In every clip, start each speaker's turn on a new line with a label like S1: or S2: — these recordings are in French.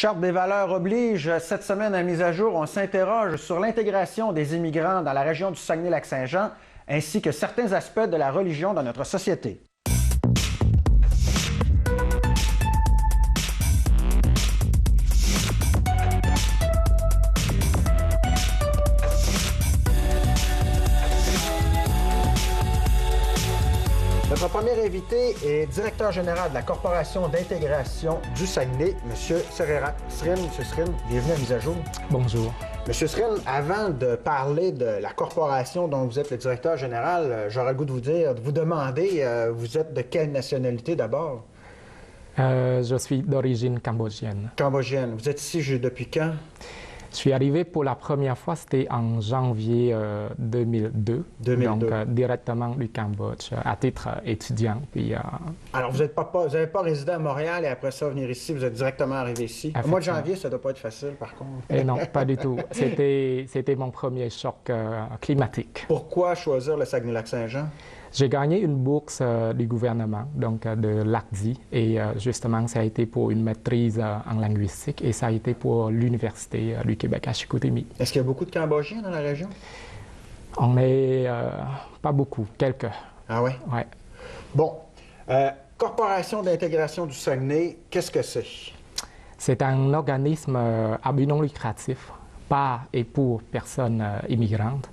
S1: Charte des valeurs oblige. Cette semaine à mise à jour, on s'interroge sur l'intégration des immigrants dans la région du Saguenay-Lac-Saint-Jean, ainsi que certains aspects de la religion dans notre société. Notre premier invité est directeur général de la Corporation d'intégration du Saguenay, M. Serrera. M. Srin, bienvenue à Mise à jour.
S2: Bonjour.
S1: M. Srin, avant de parler de la corporation dont vous êtes le directeur général, j'aurais le goût de vous demander, vous êtes de quelle nationalité d'abord?
S2: Je suis d'origine cambodgienne.
S1: Cambodgienne. Vous êtes ici depuis quand?
S2: Je suis arrivé pour la première fois, c'était en janvier 2002. Donc directement du Cambodge, à titre étudiant. Puis,
S1: Alors, vous n'avez pas résidé à Montréal et après ça, venir ici, vous êtes directement arrivé ici. Au mois de janvier, ça ne doit pas être facile, par contre.
S2: Et non, pas du tout. C'était mon premier choc climatique.
S1: Pourquoi choisir le Saguenay-Lac-Saint-Jean?
S2: J'ai gagné une bourse du gouvernement, donc de l'ACDI, et justement, ça a été pour une maîtrise en linguistique et ça a été pour l'Université du Québec à Chicoutimi.
S1: Est-ce qu'il y a beaucoup de Cambodgiens dans la région?
S2: On n'est pas beaucoup, quelques.
S1: Ah oui?
S2: Oui.
S1: Bon. Corporation d'intégration du Saguenay, qu'est-ce que c'est?
S2: C'est un organisme à but non lucratif, par et pour personnes immigrantes,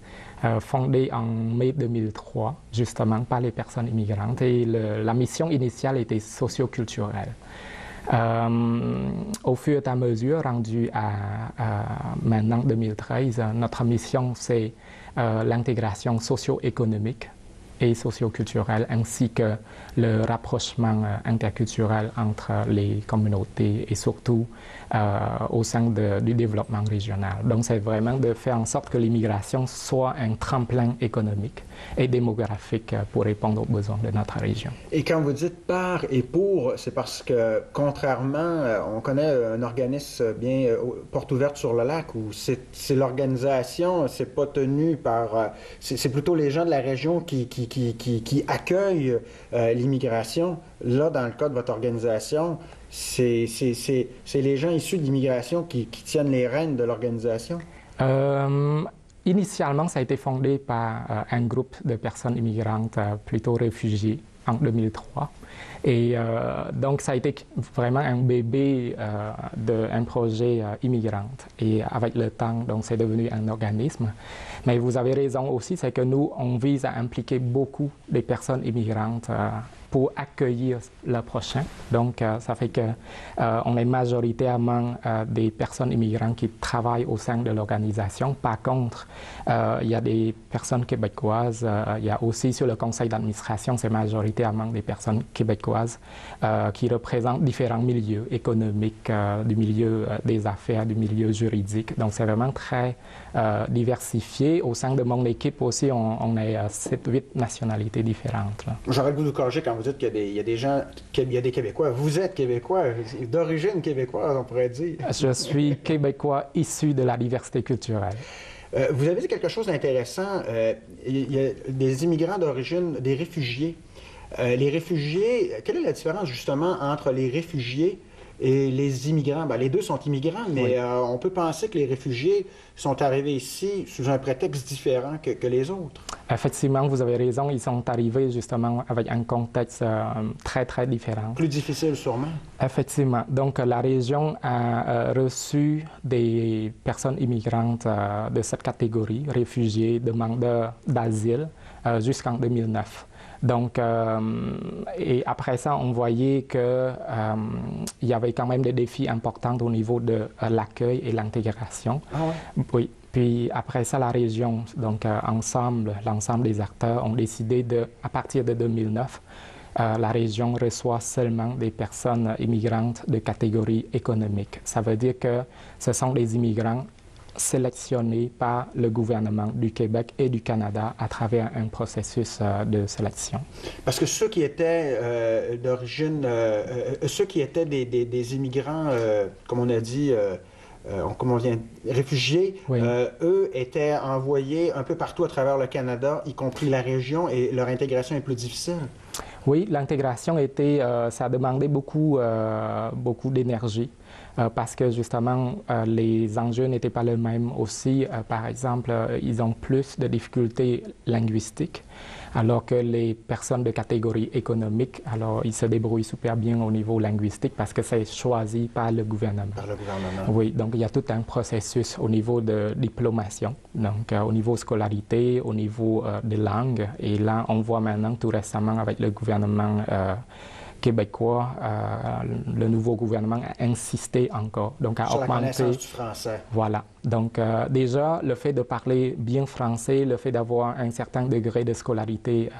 S2: fondé en mai 2003, justement par les personnes immigrantes. Et la mission initiale était socio-culturelle. Au fur et à mesure, rendu à maintenant 2013, notre mission, c'est l'intégration socio-économique et socio-culturelle, ainsi que le rapprochement interculturel entre les communautés et surtout au sein du développement régional. Donc, c'est vraiment de faire en sorte que l'immigration soit un tremplin économique et démographique pour répondre aux besoins de notre région. Et
S1: quand vous dites par et pour, c'est parce que, contrairement, on connaît un organisme bien porte ouverte sur le lac où c'est l'organisation, c'est pas tenu par... c'est plutôt les gens de la région qui accueillent l'immigration. Là, dans le cas de votre organisation, c'est les gens issus de l'immigration qui tiennent les rênes de l'organisation?
S2: Initialement, ça a été fondé par un groupe de personnes immigrantes, plutôt réfugiées, en 2003. Et donc, ça a été vraiment un bébé d'un projet immigrant. Et avec le temps, donc, c'est devenu un organisme. Mais vous avez raison aussi, c'est que nous, on vise à impliquer beaucoup des personnes immigrantes pour accueillir le prochain. Donc, ça fait qu'on est majoritairement des personnes immigrantes qui travaillent au sein de l'organisation. Par contre, il y a des personnes québécoises. Il y a aussi sur le conseil d'administration, c'est majoritairement des personnes québécoises qui représentent différents milieux économiques, du milieu des affaires, du milieu juridique. Donc, c'est vraiment très diversifié. Au sein de mon équipe aussi, on est 7-8 nationalités différentes.
S1: J'aurais le goût de vous corriger quand vous dites qu'il y a des gens, qu'il y a des Québécois. Vous êtes Québécois, d'origine québécoise, on pourrait dire.
S2: Je suis Québécois issu de la diversité culturelle.
S1: Vous avez dit quelque chose d'intéressant. Il y a des immigrants d'origine, des réfugiés. Les réfugiés, quelle est la différence justement entre les réfugiés et les immigrants? Bien, les deux sont immigrants, mais oui. On peut penser que les réfugiés sont arrivés ici sous un prétexte différent que les autres.
S2: Effectivement, vous avez raison, ils sont arrivés justement avec un contexte très, très différent.
S1: Plus difficile sûrement.
S2: Effectivement. Donc, la région a reçu des personnes immigrantes de cette catégorie, réfugiés, demandeurs d'asile, jusqu'en 2009. Donc, et après ça, on voyait qu'il y avait quand même des défis importants au niveau de l'accueil et l'intégration.
S1: Ah ouais?
S2: Oui. Puis après ça, la région, donc ensemble, l'ensemble des acteurs ont décidé à partir de 2009, la région reçoit seulement des personnes immigrantes de catégorie économique. Ça veut dire que ce sont des immigrants sélectionnés par le gouvernement du Québec et du Canada à travers un processus de sélection.
S1: Parce que ceux qui étaient d'origine, ceux qui étaient des immigrants, comme on a dit, comme on vient, réfugiés, oui. Eux étaient envoyés un peu partout à travers le Canada, y compris la région, et leur intégration est plus difficile.
S2: Oui, l'intégration était, ça a demandé beaucoup d'énergie parce que justement les enjeux n'étaient pas les mêmes aussi. Par exemple, ils ont plus de difficultés linguistiques, alors que les personnes de catégorie économique, alors ils se débrouillent super bien au niveau linguistique parce que c'est choisi par le gouvernement.
S1: Par le gouvernement.
S2: Oui, donc il y a tout un processus au niveau de diplomation, donc au niveau scolarité, au niveau des langues. Et là, on voit maintenant tout récemment avec le gouvernement québécois, le nouveau gouvernement a insisté encore, donc à
S1: Sur la
S2: augmenter.
S1: connaissance du français.
S2: Voilà. Donc déjà, le fait de parler bien français, le fait d'avoir un certain degré de scolarité,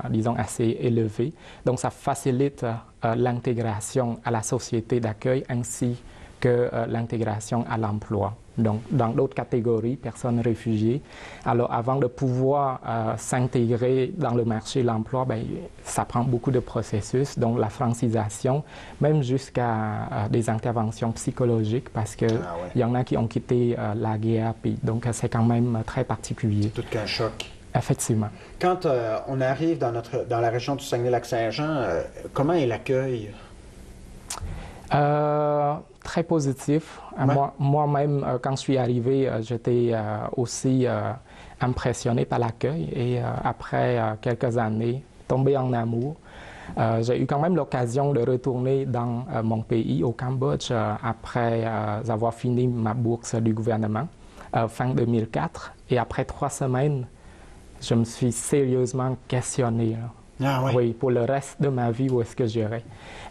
S2: disons, assez élevé, donc ça facilite l'intégration à la société d'accueil ainsi que l'intégration à l'emploi. Donc, dans d'autres catégories, personnes réfugiées, alors avant de pouvoir s'intégrer dans le marché de l'emploi, ben, ça prend beaucoup de processus, donc la francisation, même jusqu'à des interventions psychologiques, parce qu'il y en a qui ont quitté la guerre, puis donc c'est quand même très particulier.
S1: Tout qu'un choc.
S2: Effectivement.
S1: Quand on arrive dans la région du Saguenay-Lac-Saint-Jean, comment est l'accueil?
S2: Très positif.
S1: Ouais.
S2: Moi-même, quand je suis arrivé, j'étais aussi impressionné par l'accueil et après quelques années, tombé en amour. J'ai eu quand même l'occasion de retourner dans mon pays, au Cambodge, après avoir fini ma bourse du gouvernement, fin 2004. Et après 3 semaines, je me suis sérieusement questionné.
S1: Ah,
S2: oui, pour le reste de ma vie, où est-ce que j'irai?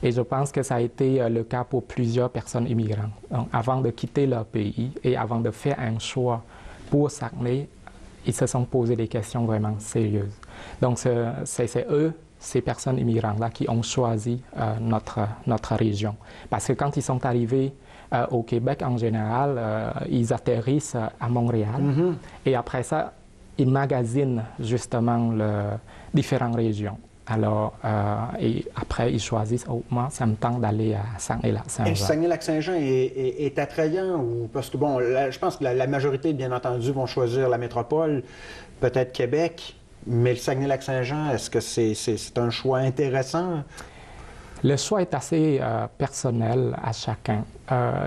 S2: Et je pense que ça a été le cas pour plusieurs personnes immigrantes. Donc, avant de quitter leur pays et avant de faire un choix pour Saguenay, ils se sont posé des questions vraiment sérieuses. Donc, c'est eux, ces personnes immigrantes-là, qui ont choisi notre région. Parce que quand ils sont arrivés au Québec, en général, ils atterrissent à Montréal. Mm-hmm. Et après ça, ils magasinent justement différentes régions. Alors, et après, ils choisissent, oh, moi, ça me tente d'aller à Saguenay-Lac-Saint-Jean.
S1: Et Saguenay-Lac-Saint-Jean est attrayant, ou parce que, bon, je pense que la majorité, bien entendu, vont choisir la métropole, peut-être Québec, mais le Saguenay-Lac-Saint-Jean, est-ce que c'est un choix intéressant?
S2: Le choix est assez personnel à chacun.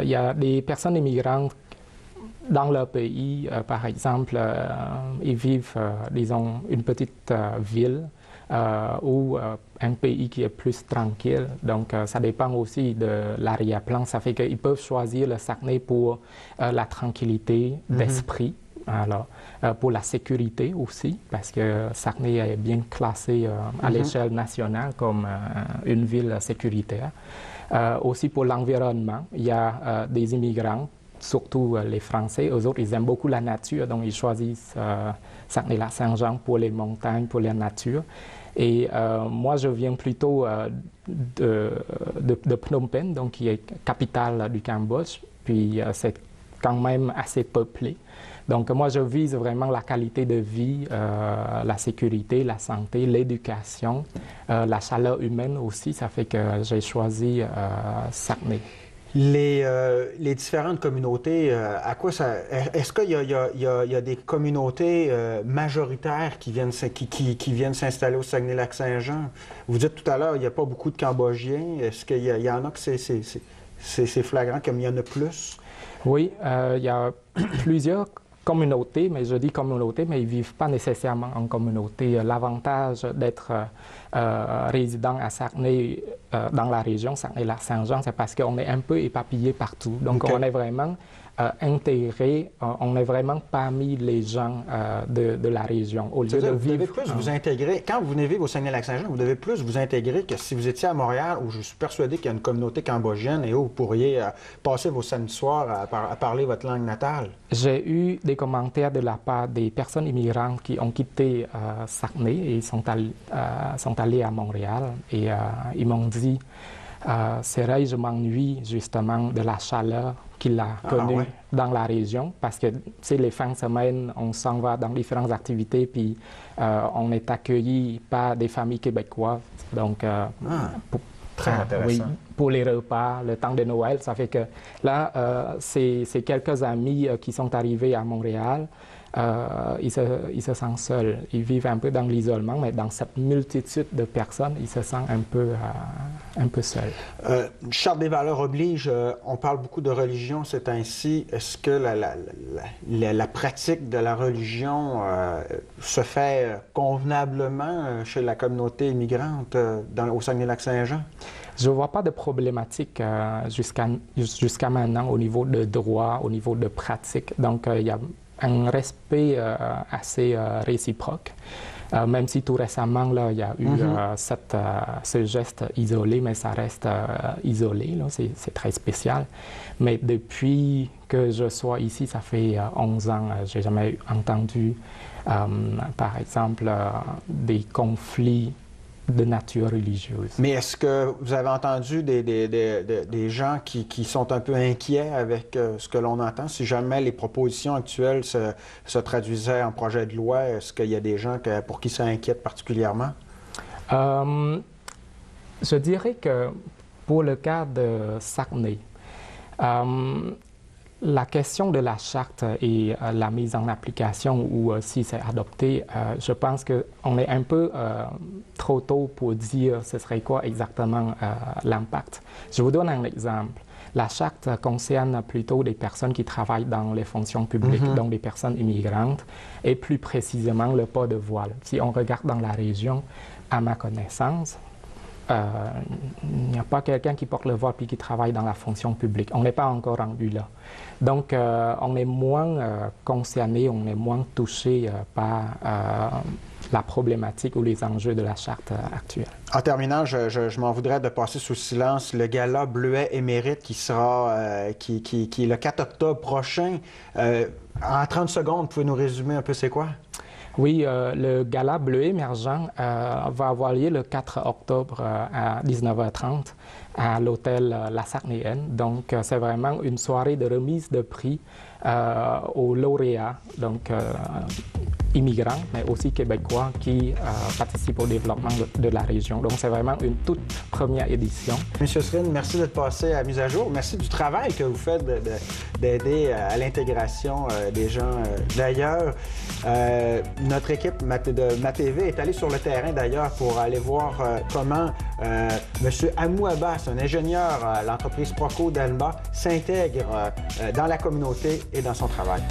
S2: Il y a des personnes immigrantes dans leur pays, par exemple, ils vivent, disons, une petite ville ou un pays qui est plus tranquille. Donc, ça dépend aussi de l'arrière-plan. Ça fait qu'ils peuvent choisir le Saguenay pour la tranquillité d'esprit, alors, pour la sécurité aussi, parce que Saguenay est bien classé à l'échelle nationale comme une ville sécuritaire. Aussi pour l'environnement, il y a des immigrants, surtout les Français. Eux autres, ils aiment beaucoup la nature, donc ils choisissent Saguenay-Lac-Saint-Jean pour les montagnes, pour la nature. Et moi, je viens plutôt de Phnom Penh, donc qui est capitale du Cambodge, puis c'est quand même assez peuplé. Donc moi, je vise vraiment la qualité de vie, la sécurité, la santé, l'éducation, la chaleur humaine aussi. Ça fait que j'ai choisi Saguenay.
S1: Les différentes communautés, à quoi ça... Est-ce qu'il y a des communautés majoritaires qui viennent s'installer au Saguenay-Lac-Saint-Jean? Vous dites tout à l'heure, il n'y a pas beaucoup de Cambodgiens. Est-ce qu'il y en a que c'est flagrant, comme il y en a plus?
S2: Oui, il y a plusieurs communautés, mais je dis communauté, mais ils ne vivent pas nécessairement en communauté. L'avantage d'être résident à Saguenay, dans la région Saguenay-Lac-Saint-Jean, c'est parce qu'on est un peu éparpillé partout. Donc, on est vraiment intégré, on est vraiment parmi les gens de la région. Au lieu de
S1: vous
S2: vivre,
S1: devez plus vous intégrer. Quand vous venez vivre au Saguenay-Lac-Saint-Jean, vous devez plus vous intégrer que si vous étiez à Montréal, où je suis persuadé qu'il y a une communauté cambodgienne et où vous pourriez passer vos samedis soirs à parler votre langue natale.
S2: J'ai eu des commentaires de la part des personnes immigrantes qui ont quitté Saguenay et sont allés à Montréal. Et ils m'ont dit, c'est vrai, je m'ennuie justement de la chaleur qu'il a connue dans la région, parce que, tu sais, les fins de semaine, on s'en va dans différentes activités, puis on est accueilli par des familles québécoises. Donc,
S1: très intéressant.
S2: Oui, pour les repas, le temps de Noël, ça fait que là, c'est quelques amis qui sont arrivés à Montréal. ils se sentent seuls. Ils vivent un peu dans l'isolement, mais dans cette multitude de personnes, ils se sentent un peu seuls.
S1: Charte des valeurs oblige, on parle beaucoup de religion, c'est ainsi. Est-ce que la pratique de la religion se fait convenablement chez la communauté immigrante au Saguenay-Lac-Saint-Jean?
S2: Je ne vois pas de problématique jusqu'à maintenant au niveau de droit, au niveau de pratique. Donc, il y a un respect assez réciproque. Même si tout récemment, là, il y a eu ce geste isolé, mais ça reste isolé, c'est très spécial. Mais depuis que je sois ici, ça fait 11 ans, je n'ai jamais entendu, par exemple, des conflits de nature religieuse.
S1: Mais est-ce que vous avez entendu des gens qui sont un peu inquiets avec ce que l'on entend? Si jamais les propositions actuelles se traduisaient en projet de loi, est-ce qu'il y a des gens pour qui ça inquiète particulièrement?
S2: Je dirais que pour le cas de Saguenay, la question de la charte et la mise en application, ou si c'est adopté, je pense qu'on est un peu trop tôt pour dire ce serait quoi exactement l'impact. Je vous donne un exemple. La charte concerne plutôt des personnes qui travaillent dans les fonctions publiques, donc des personnes immigrantes, et plus précisément le port de voile. Si on regarde dans la région, à ma connaissance, il n'y a pas quelqu'un qui porte le voile puis qui travaille dans la fonction publique. On n'est pas encore rendu là. Donc, on est moins concerné, on est moins touché par la problématique ou les enjeux de la charte actuelle.
S1: En terminant, je m'en voudrais de passer sous silence le gala Bleuet Émérite qui sera qui est le 4 octobre prochain. En 30 secondes, pouvez-vous nous résumer un peu c'est quoi?
S2: Oui, le gala Bleuet émergent va avoir lieu le 4 octobre à 19h30 à l'hôtel La Saguenayenne. Donc, c'est vraiment une soirée de remise de prix aux lauréats, donc immigrants, mais aussi québécois qui participent au développement de la région. Donc, c'est vraiment une toute première édition.
S1: Monsieur Srin, merci d'être passé à Mise à jour. Merci du travail que vous faites d'aider à l'intégration des gens d'ailleurs. Notre équipe de MaTV est allée sur le terrain d'ailleurs pour aller voir comment Monsieur Amou Abbas, un ingénieur à l'entreprise Proco d'Alma, s'intègre dans la communauté et dans son travail.